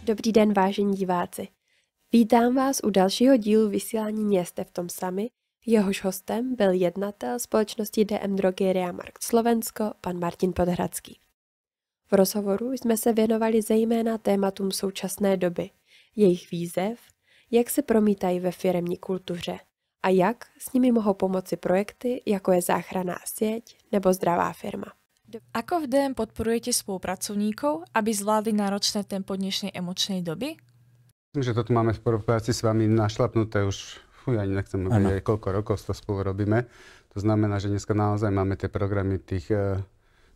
Dobrý den, vážení diváci. Vítám vás u dalšího dílu vysílání Nejste v tom sami. Jehož hostem byl jednatel společnosti DM Drogeria Markt Slovensko, pan Martin Podhradský. V rozhovoru jsme se věnovali zejména tématům současné doby, jejich výzev, jak se promítají ve firemní kultuře a jak s nimi mohou pomoci projekty, jako je záchranná sieť nebo zdravá firma. Ako v DM podporujete spolupracovníkov, aby zvládli náročné tempo dnešnej emočnej doby? Myslím, že toto máme v spolupráci s vami našlapnuté už, ani nechcem vedieť, koľko rokov to spolu robíme. To znamená, že dneska naozaj máme tie programy tých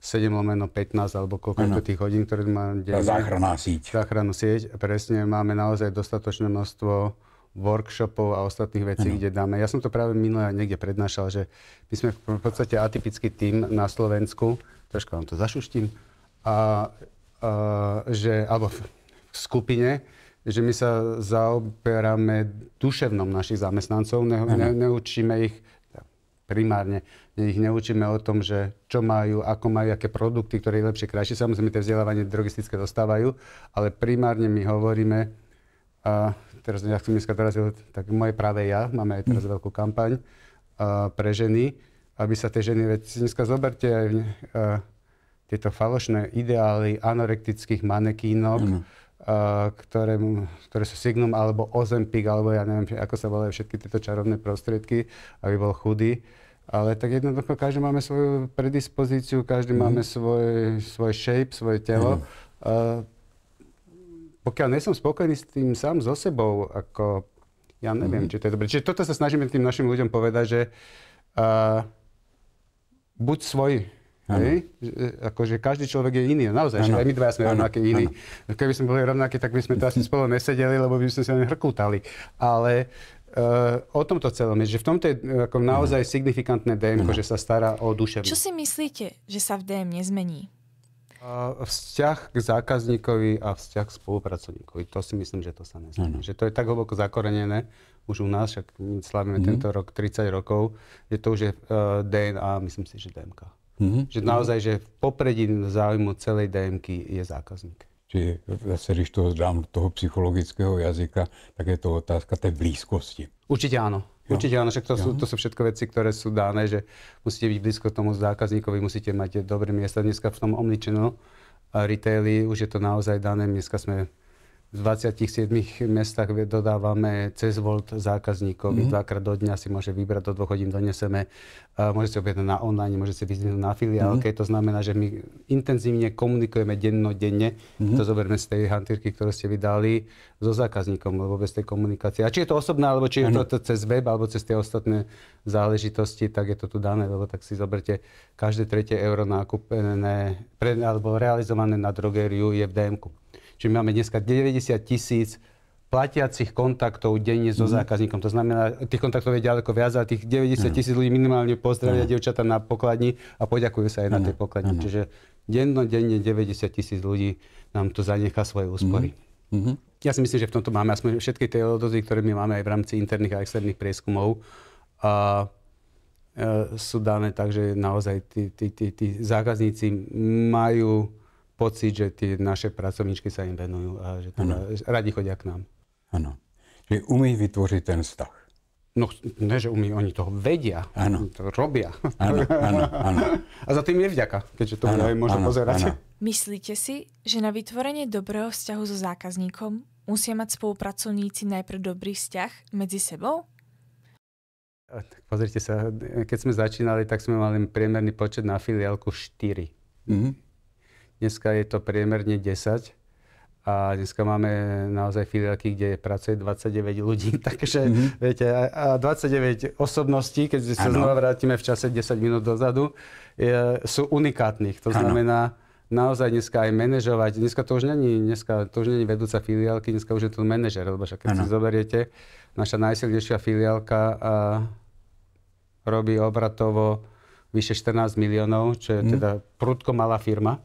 7/15 alebo koľko je to tých hodín, ktoré máme denne. Záchranná sieť. Záchrannú sieť. Presne, máme naozaj dostatočné množstvo workshopov a ostatných vecí, kde dáme. Ja som to práve minulé niekde prednášal, že my sme v podstate atypický tím na Slovensku, trošku vám to zašuštím, alebo v skupine, že my sa zaoberáme duševnom našich zamestnancov, neučíme ich primárne, ich neučíme o tom, že čo majú, ako majú, aké produkty, ktoré je lepšie, krajšie. Samozrejme, tie vzdelávanie drogistické dostávajú, ale primárne my hovoríme, teraz, ja chcem dneska tak moje práve ja, máme aj teraz veľkú kampaň pre ženy, aby sa tie ženy, dneska zoberte aj tieto falošné ideály anorektických manekínok, ktoré sú Signum alebo Ozempic, alebo ja neviem, ako sa volajú všetky tieto čarovné prostriedky, aby bol chudý. Ale tak jednoducho, každý máme svoju predispozíciu, každý máme svoj shape, svoje telo. Pokiaľ nie som spokojný s tým sám so sebou, ako ja neviem, či to je dobré. Čiže toto sa snažíme tým našim ľuďom povedať, že buď svoj. Hej? Akože každý človek je iný. Naozaj, že aj my dvaja sme rovnakí iní. Keby sme boli rovnakí, tak by sme to asi spolu nesedeli, lebo by sme sa len hrkútali. Ale o tomto celom je, že v tomto je ako naozaj signifikantné DM, že sa stará o duševnú. Čo si myslíte, že sa v DM nezmení? Vzťah k zákazníkovi a vzťah k spolupracovníkovi. To si myslím, že to sa nezmení. Že to je tak hlboko zakorenené už u nás, však my slávime tento rok 30 rokov, že to už je DNA, myslím si, že DMK. Že naozaj, že v popredí záujmu celej DMky je zákazník. Čiže zase, když to dám do toho psychologického jazyka, tak je to otázka tej blízkosti. Určite áno. Určite áno, však to sú všetko veci, ktoré sú dané, že musíte byť blízko tomu zákazníkovi, musíte mať dobré miesta. Dneska v tom omnichannel retaili už je to naozaj dané. Dneska sme v 27 mestách dodávame cez Volt zákazníkovi. Dvakrát do dňa si môže vybrať, do 2 hodín doneseme. Môže si objednať na online, môže si vyzvihnúť na filiálke. To znamená, že my intenzívne komunikujeme dennodenne. To zoberme z tej hantírky, ktorú ste vydali, so zákazníkom, lebo bez tej komunikácie. A či je to osobná, alebo či je to cez web, alebo cez tie ostatné záležitosti, tak je to tu dané, lebo tak si zoberte, každé 3 euro nákupené alebo realizované na drogériu je v DM-ku. Čiže máme dneska 90 000 platiacich kontaktov denne so zákazníkom. To znamená, tých kontaktov je ďaleko viac, a tých 90 000 ľudí minimálne pozdravia dievčatá na pokladni a poďakujú sa aj na tej pokladni. Čiže denne 90 000 ľudí nám tu zanechá svoje úspory. Ja si myslím, že v tomto máme aspoň všetky tie odozvy, ktoré my máme aj v rámci interných a externých prieskumov, sú dané tak, že naozaj tí zákazníci majú pocit, že tie naše pracovníčky sa im venujú a že radi chodia k nám. Áno. Čiže umí vytvoriť ten vztah. No, ne, že umí, oni toho vedia. To robia. Áno. A za tým je vďaka, keďže to aj môžu pozerať. Myslíte si, že na vytvorenie dobrého vzťahu so zákazníkom musia mať spolupracovníci najprv dobrý vzťah medzi sebou? Tak pozrite sa, keď sme začínali, tak sme mali priemerný počet na filiálku 4. Dneska je to priemerne 10 a dneska máme naozaj filiálky, kde pracuje 29 ľudí, takže viete, a 29 osobností, keď sa znova vrátime v čase 10 minút dozadu, sú unikátnych. To znamená naozaj dneska aj manažovať. Dneska to už není vedúca filiálky, dneska už je to manažer, lebo však keď si zoberiete, naša najsilnejšia filiálka robí obratovo vyše 14 miliónov, čo je teda prudko malá firma.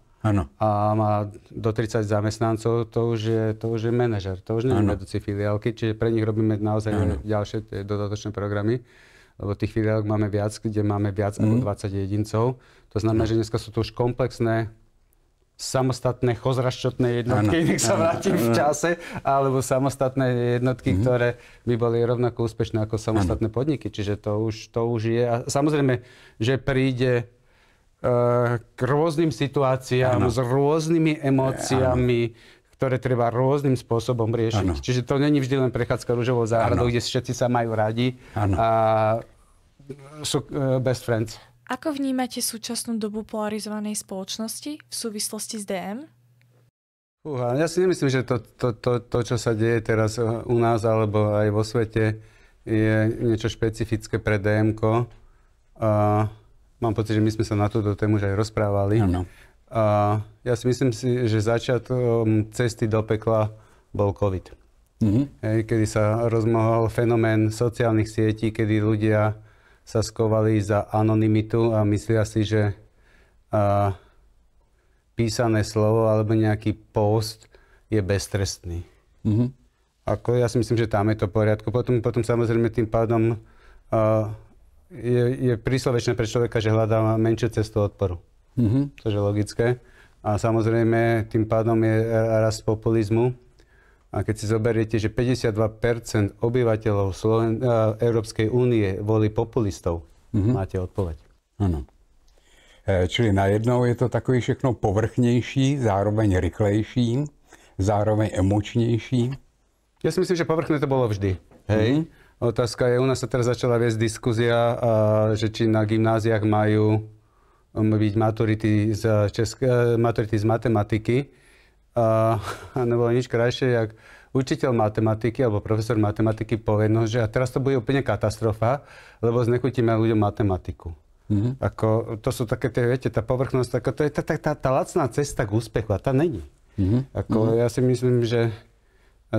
A má do 30 zamestnancov, to už je manažer, to už nie je vedúci filiálky, čiže pre nich robíme naozaj ďalšie dodatočné programy, lebo tých filiálok máme viac, kde máme viac ako 20 jedincov. To znamená, že dneska sú to už komplexné samostatné chozraščotné jednotky, nech sa vrátim v čase, alebo samostatné jednotky, ktoré by boli rovnako úspešné ako samostatné podniky. Čiže to už je. A samozrejme, že príde k rôznym situáciám s rôznymi emóciami, ktoré treba rôznym spôsobom riešiť. Čiže to není vždy len prechádzka ružovou záhradou, kde všetci sa majú radi a sú best friends. Ako vnímate súčasnú dobu polarizovanej spoločnosti v súvislosti s DM? Ja si nemyslím, že to, čo sa deje teraz u nás alebo aj vo svete, je niečo špecifické pre DM-ko. Mám pocit, že my sme sa na túto tému už aj rozprávali. Ja si myslím, že začiatkom cesty do pekla bol COVID. Kedy sa rozmohol fenomén sociálnych sietí, kedy ľudia sa skovali za anonymitu a myslia si, že písané slovo alebo nejaký post je beztrestný. Ja si myslím, že tam je to v poriadku. Potom samozrejme tým pádom je príslovečné pre človeka, že hľadá menšiu cestu odporu. To je logické. A samozrejme tým pádom je rast populizmu. A keď si zoberiete, že 52% obyvateľov Európskej únie volí populistov, máte odpoveď. Ano. Čili najednou je to takový všechno povrchnější, zároveň rychlejší, zároveň emočnější. Ja si myslím, že povrchné to bolo vždy. Hej? Otázka je, u nás sa teraz začala viesť diskuzia, že či na gymnáziách majú byť maturity z matematiky. A nebolo nič krajšie, jak učiteľ matematiky alebo profesor matematiky povedal, že a teraz to bude úplne katastrofa, lebo znechutíme ľuďom matematiku. To sú také, viete, tá povrchnosť, to je tá lacná cesta k úspechu a tá není. Ja si myslím, že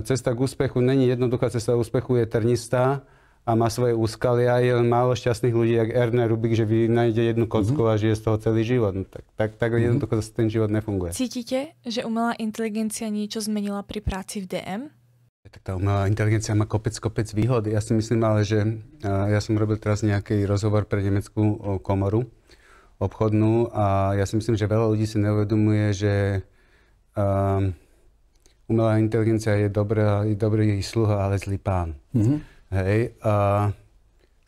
cesta k úspechu není jednoduchá, cesta k úspechu je trnistá a má svoje úskalia. Je len málo šťastných ľudí, jak Erne Rubik, že nájde jednu kocku a žije z toho celý život. Tak jednoducho ten život nefunguje. Cítite, že umelá inteligencia niečo zmenila pri práci v DM? Tak tá umelá inteligencia má kopec výhod. Ja si myslím ale, že ja som robil teraz nejaký rozhovor pre nemeckú komoru obchodnú a ja si myslím, že veľa ľudí si neuvedomuje, že umelá inteligencia je dobrý sluha, ale zlý pán. Hej,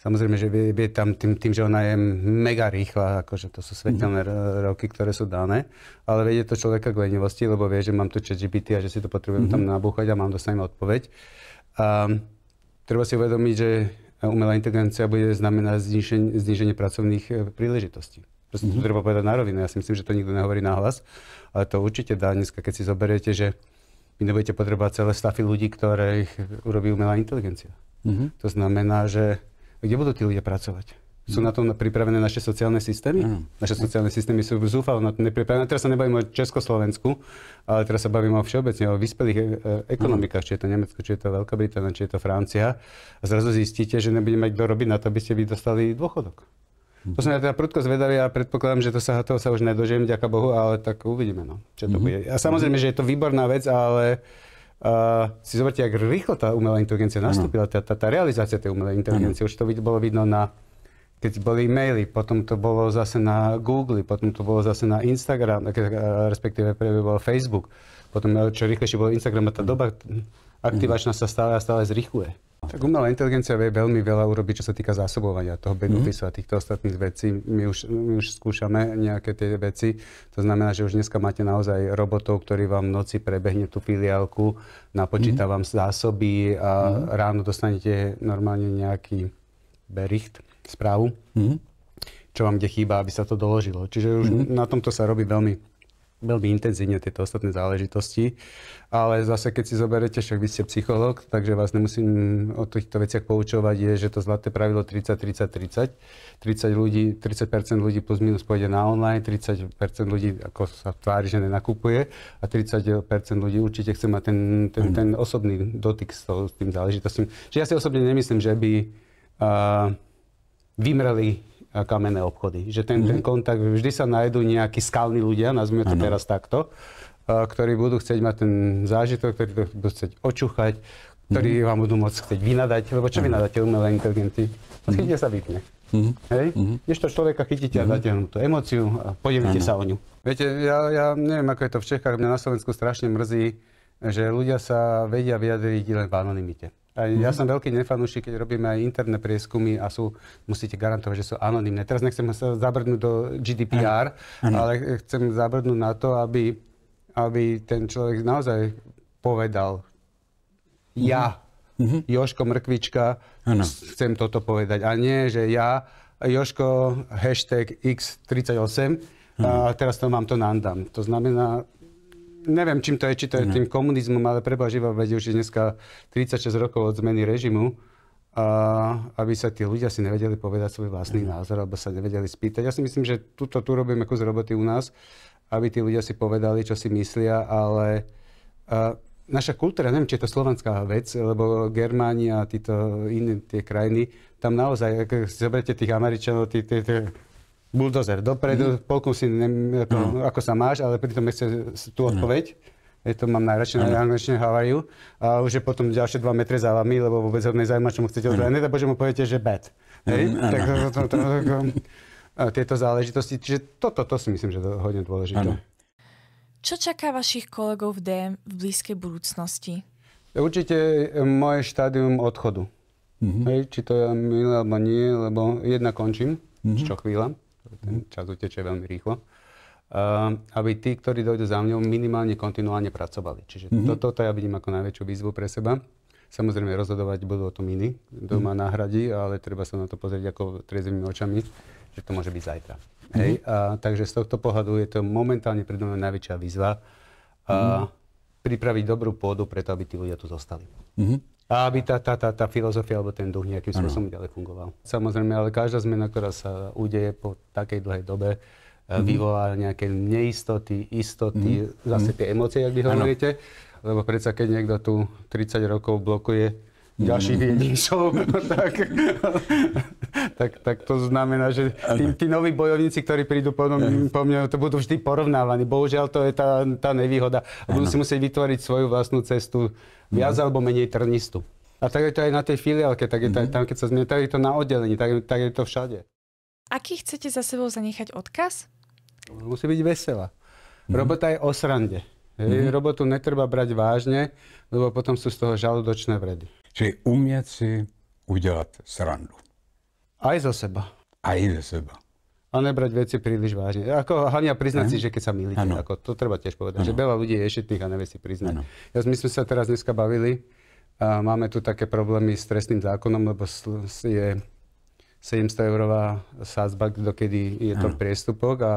samozrejme, že vie tam tým, že ona je mega rýchla, akože to sú svetelné roky, ktoré sú dané, ale vedie to človeka k lenivosti, lebo vie, že mám tu ChatGPT a že si to potrebujem tam nabúchať a mám dostanem odpoveď. Treba si uvedomiť, že umelá inteligencia bude znamenať zníženie pracovných príležitostí. Proste to treba povedať na rovinu. Ja si myslím, že to nikto nehovorí nahlas, ale to určite dá dneska, keď si zoberiete, že vy nebudete potrebovať celé stafy ľudí, ktorých urobí umelá inteligencia. To znamená, že kde budú tí ľudia pracovať? Sú na to pripravené naše sociálne systémy? Naše sociálne systémy sú zúfalo na to nepripravené. Teraz sa nebavíme o Československu, ale teraz sa bavíme o všeobecne, o vyspelých ekonomikách, či je to Nemecko, či je to Veľká Británia, či je to Francia. A zrazu zistíte, že nebude mať kto robiť na to, aby ste vy dostali dôchodok. To som ja teda prudko zvedavý a predpokladám, že toho sa už nedožijem, ďaká Bohu, ale tak uvidíme, čo to bude. A samozrejme, že je to výborná vec, ale si zoberte, jak rýchlo tá umelá inteligencia nastúpila, tá realizácia tej umelej inteligencie. Už to bolo vidno keď boli e-maily, potom to bolo zase na Google, potom to bolo zase na Instagram, respektíve bol Facebook. Potom čo rýchlejšie bolo Instagram a tá doba aktivačná sa stále zrýchluje. Tak umelá inteligencia vie veľmi veľa urobiť, čo sa týka zásobovania toho back-officeu a týchto ostatných vecí. My už skúšame nejaké tie veci. To znamená, že už dneska máte naozaj robotov, ktorí vám v noci prebehne tú filiálku, napočíta vám zásoby a ráno dostanete normálne nejaký bericht, správu, čo vám kde chýba, aby sa to doložilo. Čiže už na tomto sa robí veľmi intenzívne tieto ostatné záležitosti. Ale zase, keď si zoberete, však vy ste psychológ, takže vás nemusím o týchto veciach poučovať, je, že to zlaté pravidlo 30-30-30. 30% ľudí plus minus pôjde na online, 30% ľudí ako sa tvári, že nenakupuje a 30% ľudí určite chce mať ten osobný dotyk s tým záležitostím. Čiže ja si osobne nemyslím, že by vymreli kamenné obchody. Že ten kontakt, vždy sa nájdú nejakí skalní ľudia, nazvime to teraz takto, ktorí budú chcieť mať ten zážitok, ktorí to budú chcieť očúchať, ktorí vám budú môcť chcieť vynadať, lebo čo vynadáte umelé inteligencii? Chytne sa vypne. Hej? Ešte človeka chytíte a dáte mu tú emóciu a podelíte sa o ňu. Viete, ja neviem, ako je to v Čechách, mňa na Slovensku strašne mrzí, že ľudia sa vedia vyjadriť len v anonymite. A ja som veľký nefanúšik, keď robíme aj interné prieskumy a musíte garantovať, že sú anonymné. Teraz nechcem sa zabrnúť do GDPR, ale chcem zabrnúť na to, aby ten človek naozaj povedal Jožko Mrkvička, chcem toto povedať. A nie, že ja, Jožko, hashtag X38, a teraz to vám to nandám. To znamená, neviem, čím to je, či to je tým komunizmom, ale preba živa vedie už dneska 36 rokov od zmeny režimu, aby sa tí ľudia si nevedeli povedať svoj vlastný názor, alebo sa nevedeli spýtať. Ja si myslím, že tu robíme kus roboty u nás, aby tí ľudia si povedali, čo si myslia, ale naša kultúra, neviem, či je to slovanská vec, lebo Germáni a iné tie krajiny, tam naozaj, ak si zoberiete tých Američanov, buldozer dopredu, polku si ako sa máš, ale pritom nechce tú odpoveď. To mám najradšej na angličtine, how are you? A už je potom ďalšie 2 metre za vami, lebo vôbec ho nezajíma, čo mu chcete odpovedať. Nedá, že mu poviete, že bad. Tak tieto záležitosti. Čiže toto si myslím, že je hodne dôležité. Čo čaká vašich kolegov v DM v blízkej budúcnosti? Určite moje štádium odchodu. Či to je milé alebo nie, lebo jedna končím, čo chvíľa, ten čas utečie veľmi rýchlo, aby tí, ktorí dojdú za mňou, minimálne kontinuálne pracovali. Čiže toto ja vidím ako najväčšiu výzvu pre seba. Samozrejme rozhodovať budú o tom iní, kto ma nahradí, ale treba sa na to pozrieť ako triezvými očami, že to môže byť zajtra. Takže z tohto pohľadu je to momentálne pred nami najväčšia výzva pripraviť dobrú pôdu preto, aby tí ľudia tu zostali. A aby tá filozofia alebo ten duch nejakým spôsobom ďalej fungoval. Samozrejme, ale každá zmena, ktorá sa udeje po takej dlhej dobe, vyvolá nejaké neistoty, istoty, zase tie emócie, jak vy hovoríte. Lebo predsa, keď niekto tu 30 rokov blokuje ďalších jedincov, tak to znamená, že tí noví bojovníci, ktorí prídu po mňa, to budú vždy porovnávaní. Bohužiaľ, to je tá nevýhoda. Budú si musieť vytvoriť svoju vlastnú cestu, viac alebo menej trnistu. A tak je to aj na tej filiálke, tak je to aj tam, keď sa zmení, tak je to na oddelení, tak je to všade. Aký chcete za sebou zanechať odkaz? Musí byť veselá. Robota je o srande. Robotu netreba brať vážne, lebo potom sú z toho žalúdočné vredy. Čiže umieť si udelať srandu. Aj zo seba. Aj zo seba. A nebrať veci príliš vážne. Ako hlavne priznať si, že keď sa milíte. To treba tiež povedať. Že veľa ľudí je šitných a nevie si priznať. My sme sa teraz dneska bavili a máme tu také problémy s trestným zákonom, lebo je 700-eurová sadzba, dokedy je to priestupok a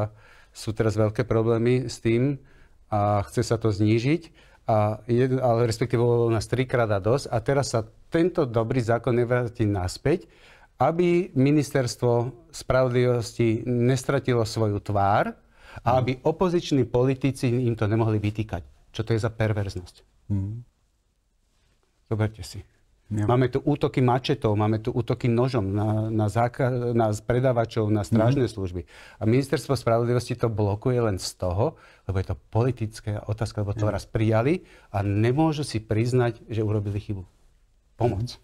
sú teraz veľké problémy s tým a chce sa to znížiť. Ale respektíve bolo nás 3-krát a dosť. A teraz sa tento dobrý zákon nevráti naspäť, aby ministerstvo spravodlivosti nestratilo svoju tvár a aby opoziční politici im to nemohli vytýkať. Čo to je za perverznosť? Zoberte si. Ja. Máme tu útoky mačetov, máme tu útoky nožom na predávačov, na strážne služby. A ministerstvo spravodlivosti to blokuje len z toho, lebo je to politická otázka, lebo to raz prijali a nemôžu si priznať, že urobili chybu. Pomoc.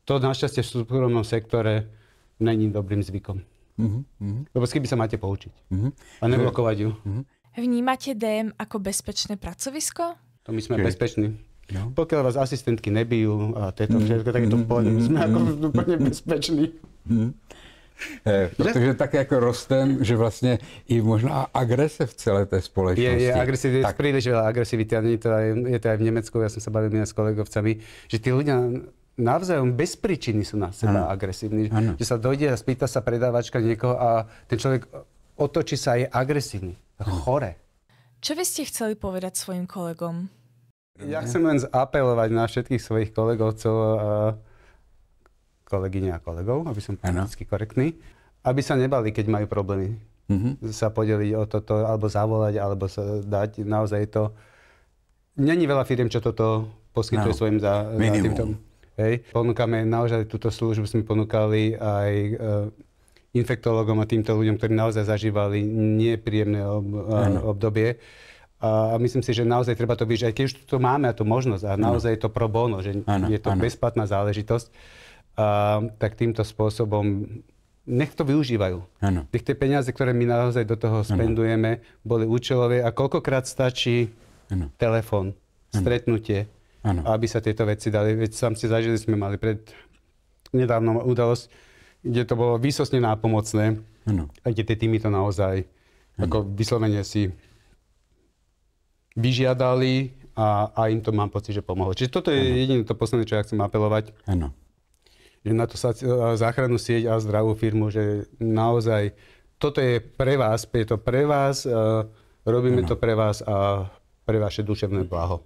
To našťastie v súkromnom sektore není dobrým zvykom. Lebo s kým sa máte poučiť. A neblokovať ju. Vnímate DM ako bezpečné pracovisko? To my sme bezpeční. No. Pokiaľ vás asistentky nebijú a tieto všetko, tak je to pohodne. Sme ako úplne bezpeční. Protože tak jako rostem, že vlastně i možná agrese v celé té společnosti. Je agresivity, príliš veľa agresivity. Je to aj v Nemecku, ja som sa bavil s kolegovcami, že tí ľudia navzájom bez príčiny sú na seba agresívni. Že sa dojde a spýta sa predávačka niekoho a ten človek otočí sa a je agresívny. Chore. Čo by ste chceli povedať svojim kolegom? Ja chcem len apelovať na všetkých svojich kolegovcov a kolegyne a kolegov, aby som politicky korektný, aby sa nebali, keď majú problémy. Sa podeliť o toto, alebo zavolať, alebo sa dať. Naozaj to... Není veľa firiem, čo toto poskytuje svojim za týmto. Ponúkame naozaj túto službu, sme ponúkali aj infektológom a týmto ľuďom, ktorí naozaj zažívali nepríjemné obdobie. A myslím si, že naozaj treba to vyžiť, aj keď už to máme a tú možnosť, a naozaj je to pro bono, že je to bezplatná záležitosť, tak týmto spôsobom nech to využívajú. Ano. Nech tie peniaze, ktoré my naozaj do toho spendujeme, boli účelové a koľkokrát stačí telefón, stretnutie, aby sa tieto veci dali. Veď sám si zažili, sme mali nedávno udalosť, kde to bolo výsostne nápomocné a kde tie týmy to naozaj ako vyslovene si vyžiadali a im to mám pocit, že pomohlo. Čiže toto je jediné to posledné, čo ja chcem apelovať. Že na to záchrannú sieť a zdravú firmu, že naozaj toto je to pre vás, robíme to pre vás a pre vaše duševné blaho.